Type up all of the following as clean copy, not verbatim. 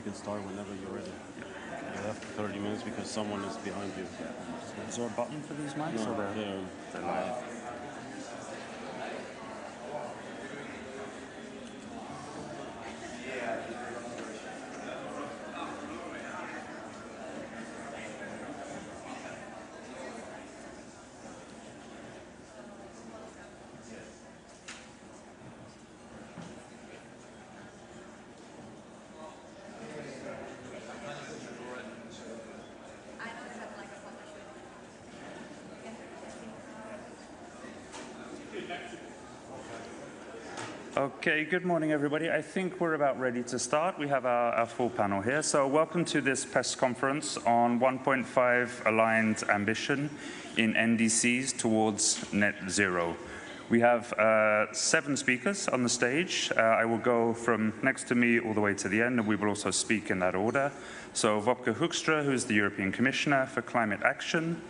You can start whenever you're ready. You have 30 minutes because someone is behind you. Is there a button for these mics? No, or they're live. Okay, good morning, everybody. I think we're about ready to start. We have our full panel here. So welcome to this press conference on 1.5 aligned ambition in NDCs towards net zero. We have 7 speakers on the stage. I will go from next to me all the way to the end, and we will also speak in that order. So Wopke Hoekstra, who is the European Commissioner for Climate Action,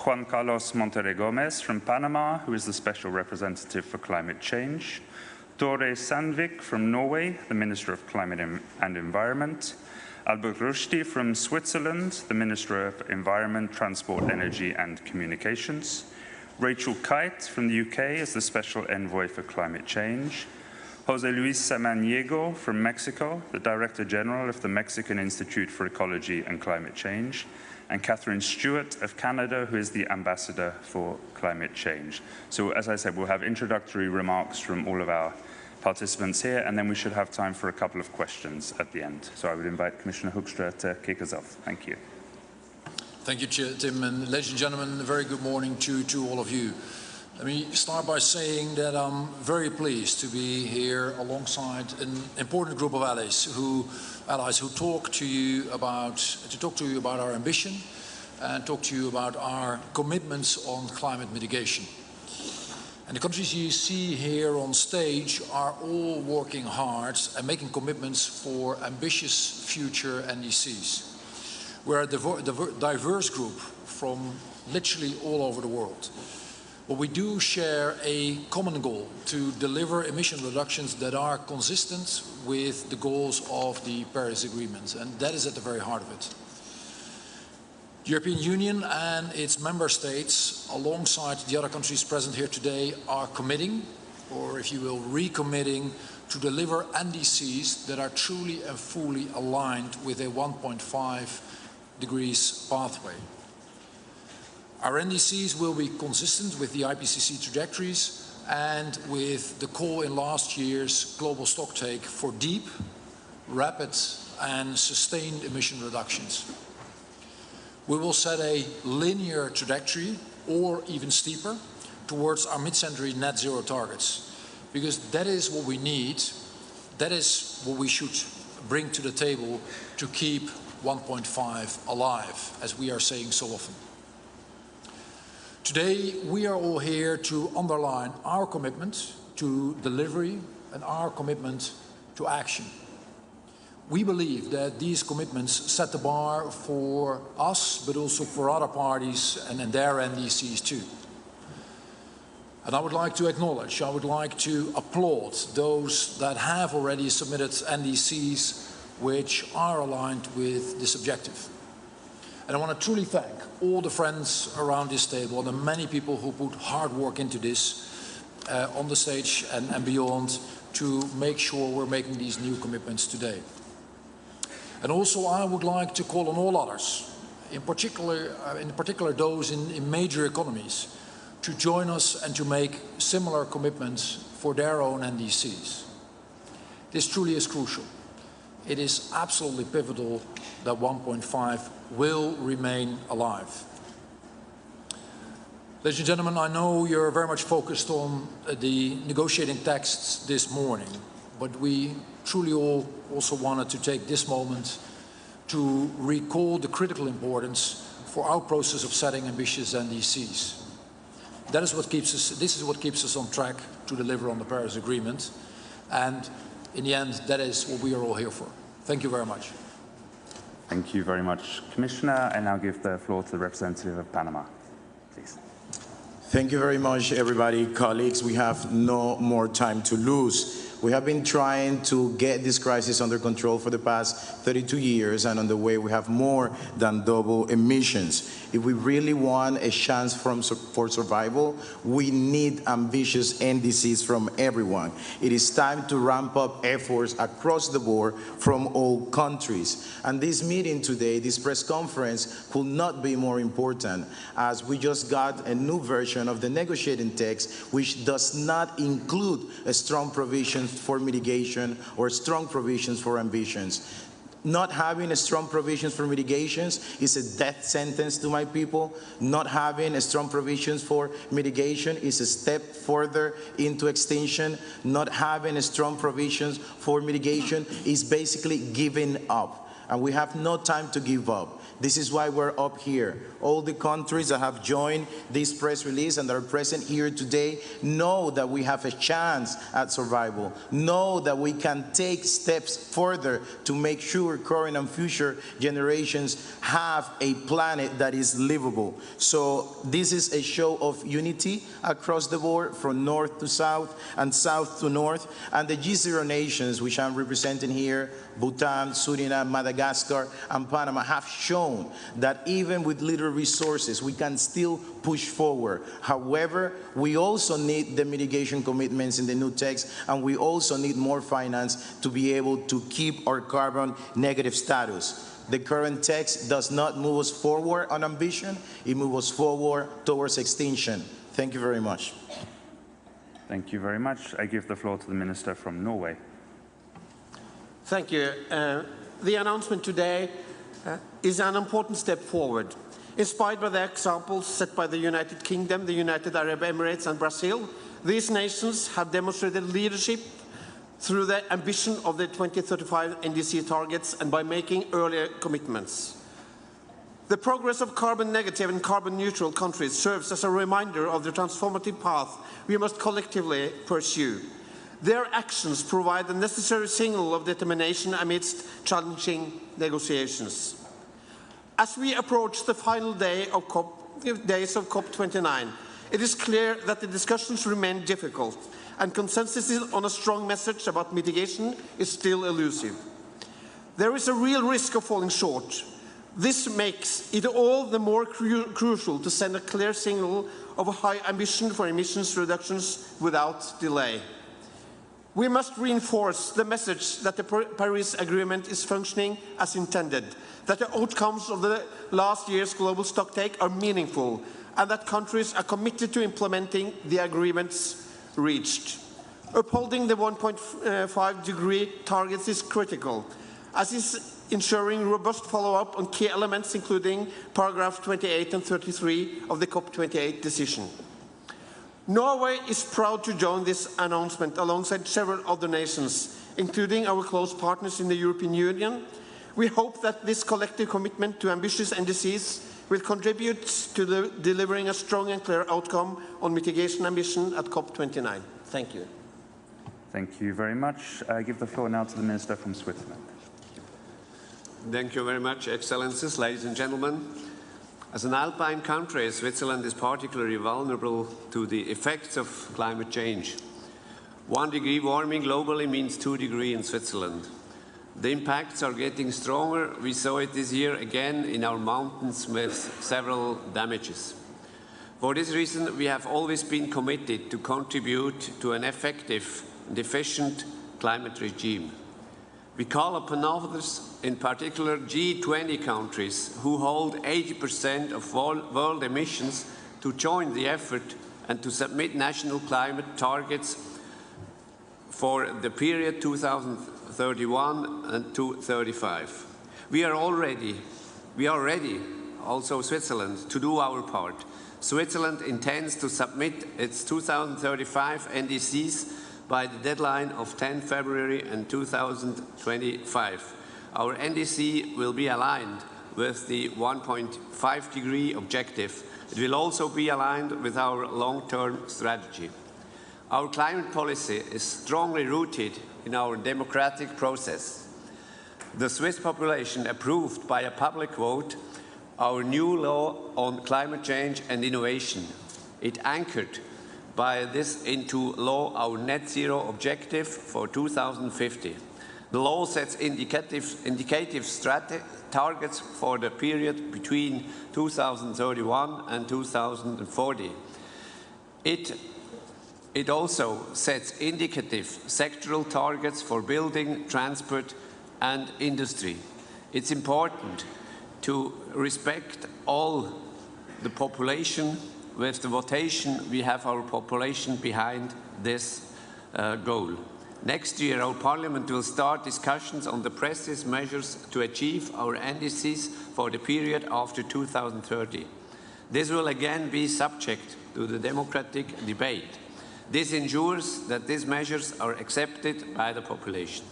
Juan Carlos Monterrey Gomez from Panama, who is the Special Representative for Climate Change, Tore Sandvik from Norway, the Minister of Climate and Environment, Albert Rushdi from Switzerland, the Minister of Environment, Transport, Energy and Communications, Rachel Kite from the UK as the Special Envoy for Climate Change, Jose Luis Samaniego from Mexico, the Director General of the Mexican Institute for Ecology and Climate Change, and Catherine Stewart of Canada, who is the Ambassador for Climate Change. So as I said, we'll have introductory remarks from all of our participants here, and then we should have time for a couple of questions at the end. So I would invite Commissioner Hoekstra to kick us off. Thank you. Thank you, Tim, and ladies and gentlemen, a very good morning to all of you. Let me start by saying that I'm very pleased to be here alongside an important group of allies who talk to you about our ambition and talk to you about our commitments on climate mitigation. And the countries you see here on stage are all working hard and making commitments for ambitious future NDCs. We're a diverse group from literally all over the world. But we do share a common goal to deliver emission reductions that are consistent with the goals of the Paris Agreement, and that is at the very heart of it. The European Union and its member states, alongside the other countries present here today, are committing, or if you will, recommitting, to deliver NDCs that are truly and fully aligned with a 1.5 degrees pathway. Our NDCs will be consistent with the IPCC trajectories and with the call in last year's global stocktake for deep, rapid and sustained emission reductions. We will set a linear trajectory, or even steeper, towards our mid-century net zero targets, because that is what we need, that is what we should bring to the table to keep 1.5 alive, as we are saying so often. Today, we are all here to underline our commitment to delivery and our commitment to action. We believe that these commitments set the bar for us, but also for other parties and their NDCs too. And I would like to acknowledge, I would like to applaud those that have already submitted NDCs which are aligned with this objective. And I want to truly thank all the friends around this table, the many people who put hard work into this on the stage and beyond to make sure we're making these new commitments today. And also I would like to call on all others, in particular those in major economies, to join us and to make similar commitments for their own NDCs. This truly is crucial. It is absolutely pivotal that 1.5 will remain alive. Ladies and gentlemen, I know you're very much focused on the negotiating texts this morning, but we truly all also wanted to take this moment to recall the critical importance for our process of setting ambitious NDCs. This is what keeps us on track to deliver on the Paris Agreement, and in the end, that is what we are all here for. Thank you very much. Thank you very much, Commissioner. I now give the floor to the representative of Panama, please. Thank you very much, everybody. Colleagues, we have no more time to lose. We have been trying to get this crisis under control for the past 32 years, and on the way we have more than double emissions. If we really want a chance for survival, we need ambitious NDCs from everyone. It is time to ramp up efforts across the board from all countries. And this meeting today, this press conference, could not be more important, as we just got a new version of the negotiating text, which does not include a strong provisions for mitigation or strong provisions for ambitions. Not having a strong provisions for mitigations is a death sentence to my people. Not having a strong provisions for mitigation is a step further into extinction. Not having a strong provisions for mitigation is basically giving up. And we have no time to give up. This is why we're up here. All the countries that have joined this press release and that are present here today know that we have a chance at survival, know that we can take steps further to make sure current and future generations have a planet that is livable. So this is a show of unity across the board, from north to south and south to north. And the G0 nations, which I'm representing here, Bhutan, Suriname, Madagascar, and Panama, have shown that even with little resources, we can still push forward. However, we also need the mitigation commitments in the new text, and we also need more finance to be able to keep our carbon negative status. The current text does not move us forward on ambition, it moves us forward towards extinction. Thank you very much. Thank you very much. I give the floor to the Minister from Norway. Thank you. The announcement today is an important step forward. Inspired by the examples set by the United Kingdom, the United Arab Emirates and Brazil, these nations have demonstrated leadership through the ambition of the 2035 NDC targets and by making earlier commitments. The progress of carbon negative and carbon neutral countries serves as a reminder of the transformative path we must collectively pursue. Their actions provide the necessary signal of determination amidst challenging negotiations. As we approach the final days of COP29, it is clear that the discussions remain difficult, and consensus on a strong message about mitigation is still elusive. There is a real risk of falling short. This makes it all the more crucial to send a clear signal of a high ambition for emissions reductions without delay. We must reinforce the message that the Paris Agreement is functioning as intended, that the outcomes of the last year's global stocktake are meaningful, and that countries are committed to implementing the agreements reached. Upholding the 1.5-degree targets is critical, as is ensuring robust follow-up on key elements, including paragraph 28 and 33 of the COP28 decision. Norway is proud to join this announcement alongside several other nations, including our close partners in the European Union. We hope that this collective commitment to ambitious NDCs will contribute to delivering a strong and clear outcome on mitigation ambition at COP29. Thank you. Thank you very much. I give the floor now to the Minister from Switzerland. Thank you very much, Excellencies, ladies and gentlemen. As an alpine country, Switzerland is particularly vulnerable to the effects of climate change. 1 degree warming globally means 2 degrees in Switzerland. The impacts are getting stronger. We saw it this year again in our mountains with several damages. For this reason, we have always been committed to contribute to an effective and efficient climate regime. We call upon others, in particular G20 countries, who hold 80% of world emissions, to join the effort and to submit national climate targets for the period 2031 and 2035. We are ready, also Switzerland, to do our part. Switzerland intends to submit its 2035 NDCs by the deadline of 10 February 2025. Our NDC will be aligned with the 1.5-degree objective. It will also be aligned with our long-term strategy. Our climate policy is strongly rooted in our democratic process. The Swiss population approved by a public vote our new law on climate change and innovation. It anchored by this into law our net zero objective for 2050. The law sets indicative targets for the period between 2031 and 2040. It also sets indicative sectoral targets for building, transport and industry. It's important to respect all the population. With the votation, we have our population behind this goal. Next year, our Parliament will start discussions on the precise measures to achieve our NDCs for the period after 2030. This will again be subject to the democratic debate. This ensures that these measures are accepted by the population.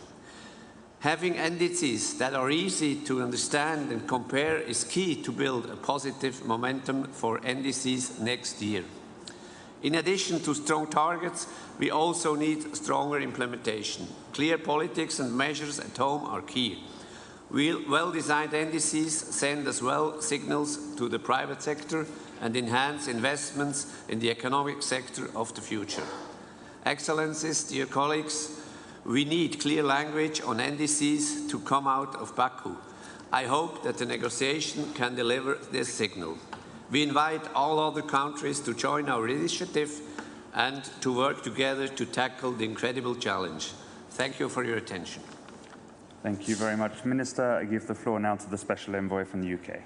Having NDCs that are easy to understand and compare is key to build a positive momentum for NDCs next year. In addition to strong targets, we also need stronger implementation. Clear politics and measures at home are key. Well-designed NDCs send as well signals to the private sector and enhance investments in the economic sector of the future. Excellencies, dear colleagues, we need clear language on NDCs to come out of Baku. I hope that the negotiation can deliver this signal. We invite all other countries to join our initiative and to work together to tackle the incredible challenge. Thank you for your attention. Thank you very much, Minister. I give the floor now to the Special Envoy from the UK.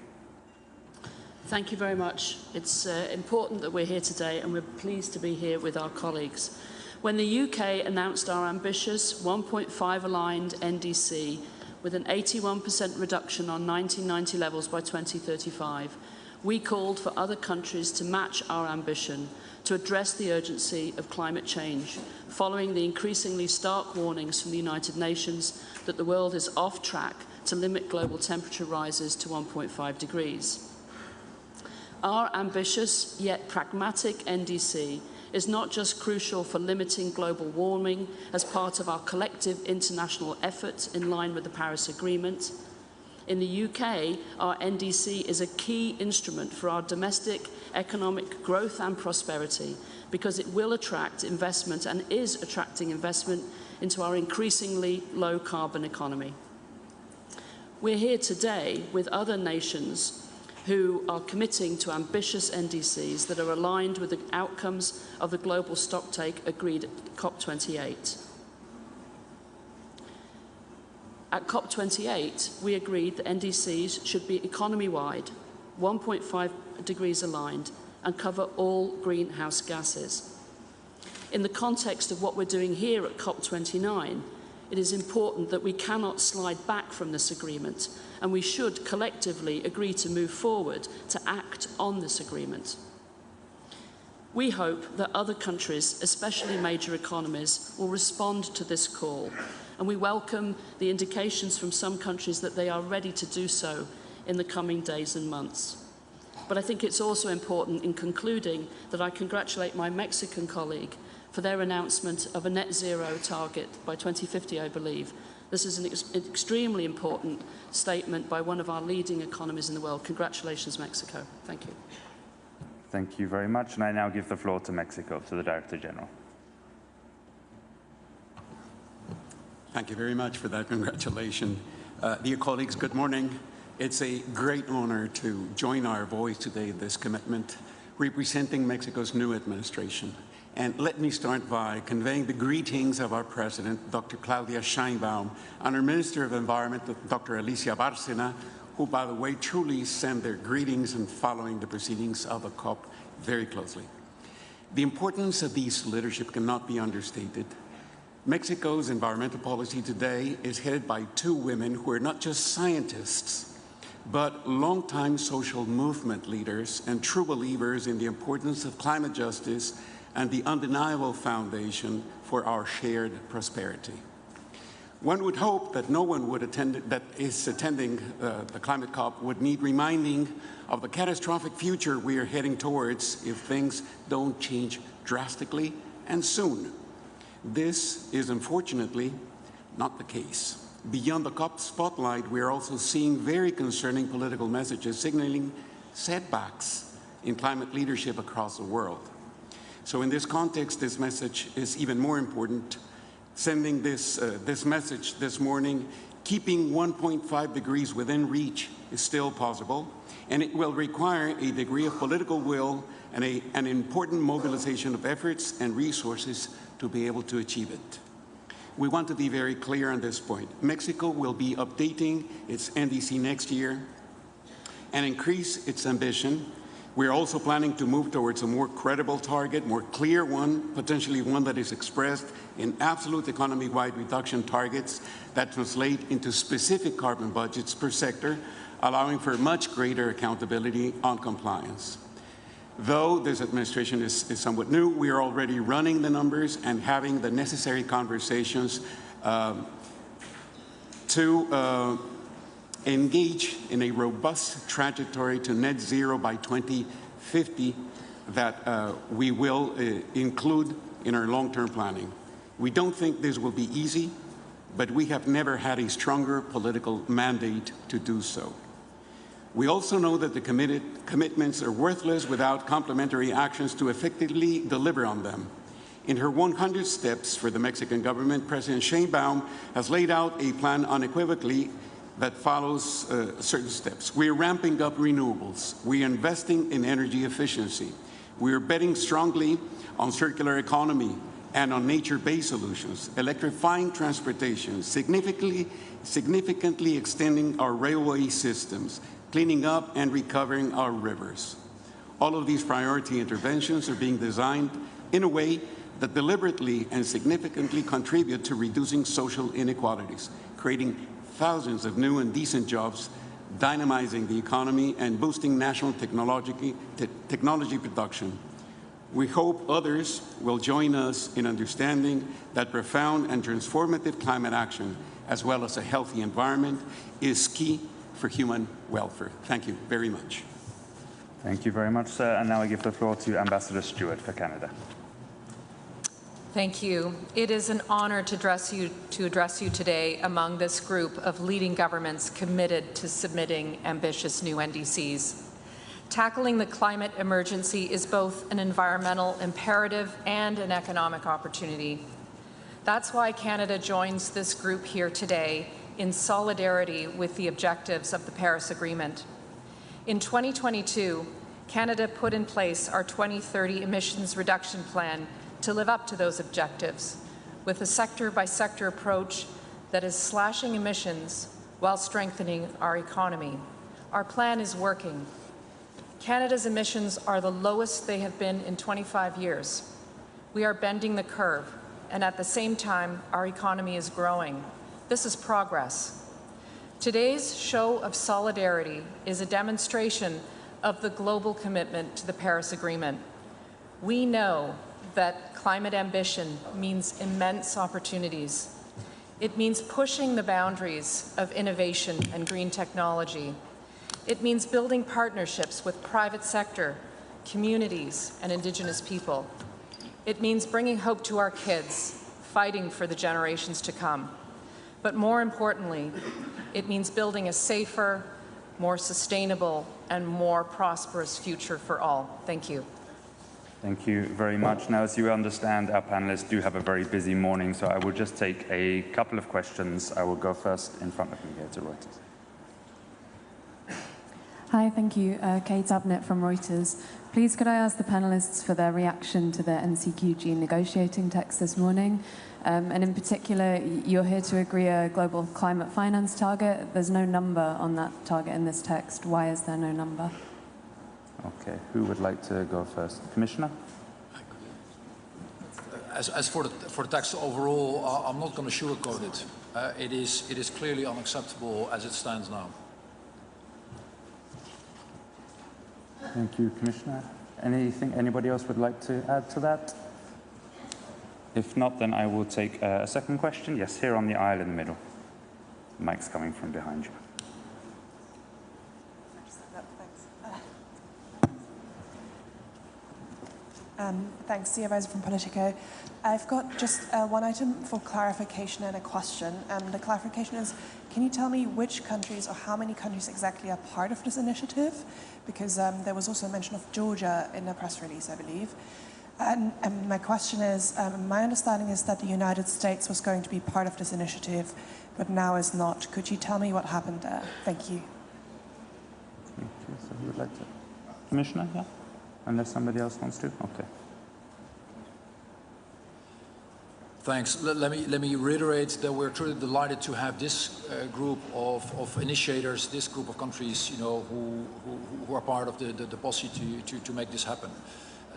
Thank you very much. It's important that we're here today, and we're pleased to be here with our colleagues. When the UK announced our ambitious 1.5 aligned NDC with an 81% reduction on 1990 levels by 2035, we called for other countries to match our ambition to address the urgency of climate change, following the increasingly stark warnings from the United Nations that the world is off track to limit global temperature rises to 1.5 degrees. Our ambitious yet pragmatic NDC is not just crucial for limiting global warming as part of our collective international efforts in line with the Paris Agreement. In the UK, our NDC is a key instrument for our domestic economic growth and prosperity because it will attract investment and is attracting investment into our increasingly low carbon economy. We're here today with other nations who are committing to ambitious NDCs that are aligned with the outcomes of the global stocktake agreed at COP28. At COP28, we agreed that NDCs should be economy-wide, 1.5 degrees aligned, and cover all greenhouse gases. In the context of what we're doing here at COP29, it is important that we cannot slide back from this agreement, and we should collectively agree to move forward to act on this agreement. We hope that other countries, especially major economies, will respond to this call, and we welcome the indications from some countries that they are ready to do so in the coming days and months. But I think it's also important in concluding that I congratulate my Mexican colleague for their announcement of a net zero target by 2050, I believe. This is an extremely important statement by one of our leading economies in the world. Congratulations, Mexico. Thank you. Thank you very much. And I now give the floor to Mexico, to the Director General. Thank you very much for that congratulations. Dear colleagues, good morning. It's a great honor to join our voice today in this commitment, representing Mexico's new administration. And let me start by conveying the greetings of our President, Dr. Claudia Sheinbaum, and our Minister of Environment, Dr. Alicia Bárcena, who, by the way, truly send their greetings and following the proceedings of the COP very closely. The importance of these leadership cannot be understated. Mexico's environmental policy today is headed by two women who are not just scientists, but longtime social movement leaders and true believers in the importance of climate justice and the undeniable foundation for our shared prosperity. One would hope that no one that is attending the climate COP would need reminding of the catastrophic future we are heading towards if things don't change drastically and soon. This is unfortunately not the case. Beyond the COP spotlight, we are also seeing very concerning political messages signaling setbacks in climate leadership across the world. So in this context, this message is even more important. Sending this message this morning, keeping 1.5 degrees within reach is still possible, and it will require a degree of political will and an important mobilization of efforts and resources to be able to achieve it. We want to be very clear on this point. Mexico will be updating its NDC next year and increase its ambition. We're also planning to move towards a more credible target, more clear one, potentially one that is expressed in absolute economy-wide reduction targets that translate into specific carbon budgets per sector, allowing for much greater accountability on compliance. Though this administration is somewhat new, we are already running the numbers and having the necessary conversations to engage in a robust trajectory to net zero by 2050 that we will include in our long-term planning. We don't think this will be easy, but we have never had a stronger political mandate to do so. We also know that the commitments are worthless without complementary actions to effectively deliver on them. In her 100 steps for the Mexican government, President Sheinbaum has laid out a plan unequivocally that follows certain steps. We are ramping up renewables. We are investing in energy efficiency. We are betting strongly on circular economy and on nature-based solutions, electrifying transportation, significantly extending our railway systems, cleaning up and recovering our rivers. All of these priority interventions are being designed in a way that deliberately and significantly contribute to reducing social inequalities, creating thousands of new and decent jobs, dynamizing the economy, and boosting national technology production. We hope others will join us in understanding that profound and transformative climate action, as well as a healthy environment, is key for human welfare. Thank you very much. Thank you very much, sir. And now I give the floor to Ambassador Stewart for Canada. Thank you. It is an honor to address you today among this group of leading governments committed to submitting ambitious new NDCs. Tackling the climate emergency is both an environmental imperative and an economic opportunity. That's why Canada joins this group here today in solidarity with the objectives of the Paris Agreement. In 2022, Canada put in place our 2030 emissions reduction plan to live up to those objectives, with a sector-by-sector approach that is slashing emissions while strengthening our economy. Our plan is working. Canada's emissions are the lowest they have been in 25 years. We are bending the curve, and at the same time, our economy is growing. This is progress. Today's show of solidarity is a demonstration of the global commitment to the Paris Agreement. We know that climate ambition means immense opportunities. It means pushing the boundaries of innovation and green technology. It means building partnerships with private sector, communities, and Indigenous people. It means bringing hope to our kids, fighting for the generations to come. But more importantly, it means building a safer, more sustainable, and more prosperous future for all. Thank you. Thank you very much. Now, as you understand, our panelists do have a very busy morning, so I will just take a couple of questions. I will go first in front of me here to Reuters. Hi, thank you. Kate Abnett from Reuters. Please, could I ask the panelists for their reaction to the NCQG negotiating text this morning? And in particular, you're here to agree a global climate finance target. There's no number on that target in this text. Why is there no number? Okay, who would like to go first? Commissioner? As for the text overall, I'm not going to sugarcoat it. It is clearly unacceptable as it stands now. Thank you, Commissioner. Anything anybody else would like to add to that? If not, then I will take a second question. Yes, here on the aisle in the middle. The mic's coming from behind you. Thanks, Sia Weiser from Politico. I've got just one item for clarification and a question. The clarification is, can you tell me which countries or how many countries exactly are part of this initiative? Because there was also a mention of Georgia in the press release, I believe. And my question is, my understanding is that the United States was going to be part of this initiative, but now is not. Could you tell me what happened there? Thank you. So who would like to? Commissioner, yeah? Unless somebody else wants to? Okay. Thanks. Let me reiterate that we're truly delighted to have this group of initiators, this group of countries, who are part of the posse to make this happen.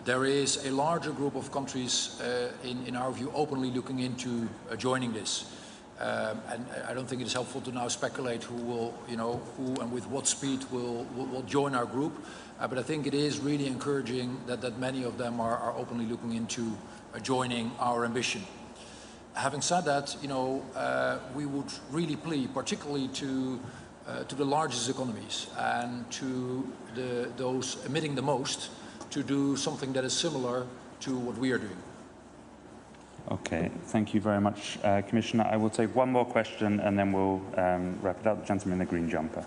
There is a larger group of countries, in our view, openly looking into joining this. And I don't think it is helpful to now speculate who will, who and with what speed will join our group. But I think it is really encouraging that many of them are openly looking into joining our ambition. Having said that, we would really plea, particularly to the largest economies and to those emitting the most, to do something that is similar to what we are doing. Okay, thank you very much, Commissioner. I will take one more question and then we'll wrap it up. The gentleman in the green jumper.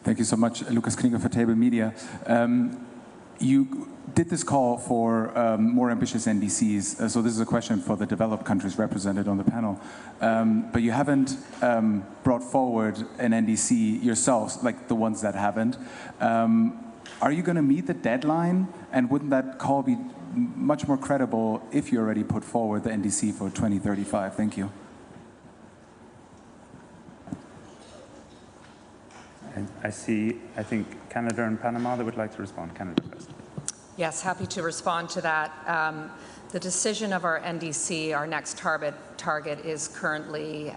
Thank you so much, Lucas Krieger for Table Media. You did this call for more ambitious NDCs, so this is a question for the developed countries represented on the panel. But you haven't brought forward an NDC yourselves, like the ones that haven't. Are you going to meet the deadline? And wouldn't that call be much more credible if you already put forward the NDC for 2035? Thank you. I think, Canada and Panama that would like to respond. Canada first. Yes, happy to respond to that. The decision of our NDC, our next target is currently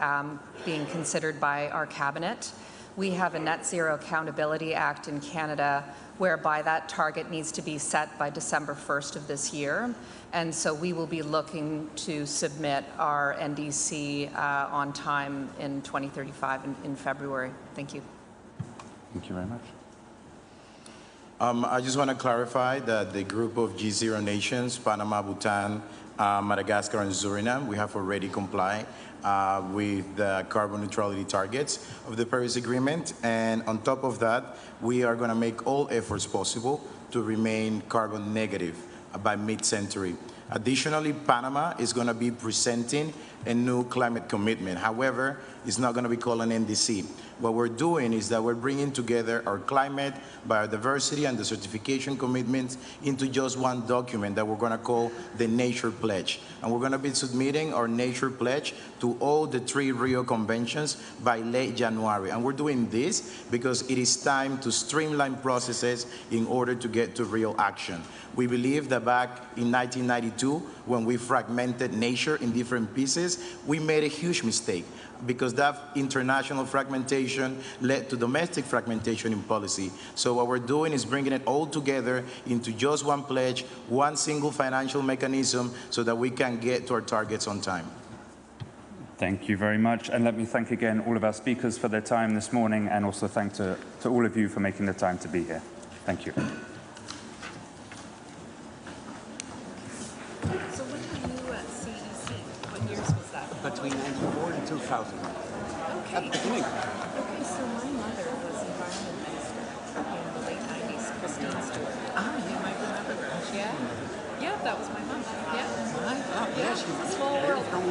being considered by our cabinet. We have a Net Zero Accountability Act in Canada whereby that target needs to be set by December 1st of this year. And so we will be looking to submit our NDC on time in 2035 in February. Thank you. Thank you very much. I just want to clarify that the group of G0 nations, Panama, Bhutan, Madagascar, and Suriname, we have already complied with the carbon neutrality targets of the Paris Agreement. And on top of that, we are going to make all efforts possible to remain carbon negative by mid-century. Additionally, Panama is going to be presenting a new climate commitment. However, it's not going to be called an NDC. What we're doing is that we're bringing together our climate, biodiversity, and the certification commitments into just one document that we're going to call the Nature Pledge. And we're going to be submitting our Nature Pledge to all the 3 Rio Conventions by late January. And we're doing this because it is time to streamline processes in order to get to real action. We believe that back in 1992, when we fragmented nature in different pieces, we made a huge mistake, because that international fragmentation led to domestic fragmentation in policy. So what we're doing is bringing it all together into just one pledge, one single financial mechanism, so that we can get to our targets on time. Thank you very much. And let me thank again all of our speakers for their time this morning, and also thank to all of you for making the time to be here. Thank you. So when were you at CEC? What years was that? Between 94 and 2000. Okay. At the beginning. Okay, so my mother was environment minister in the late 90s, Christine Stewart. Ah, you might remember her. Yeah. Yeah, that was my mom. Yeah. Yeah, Yeah, she's it's a small world. from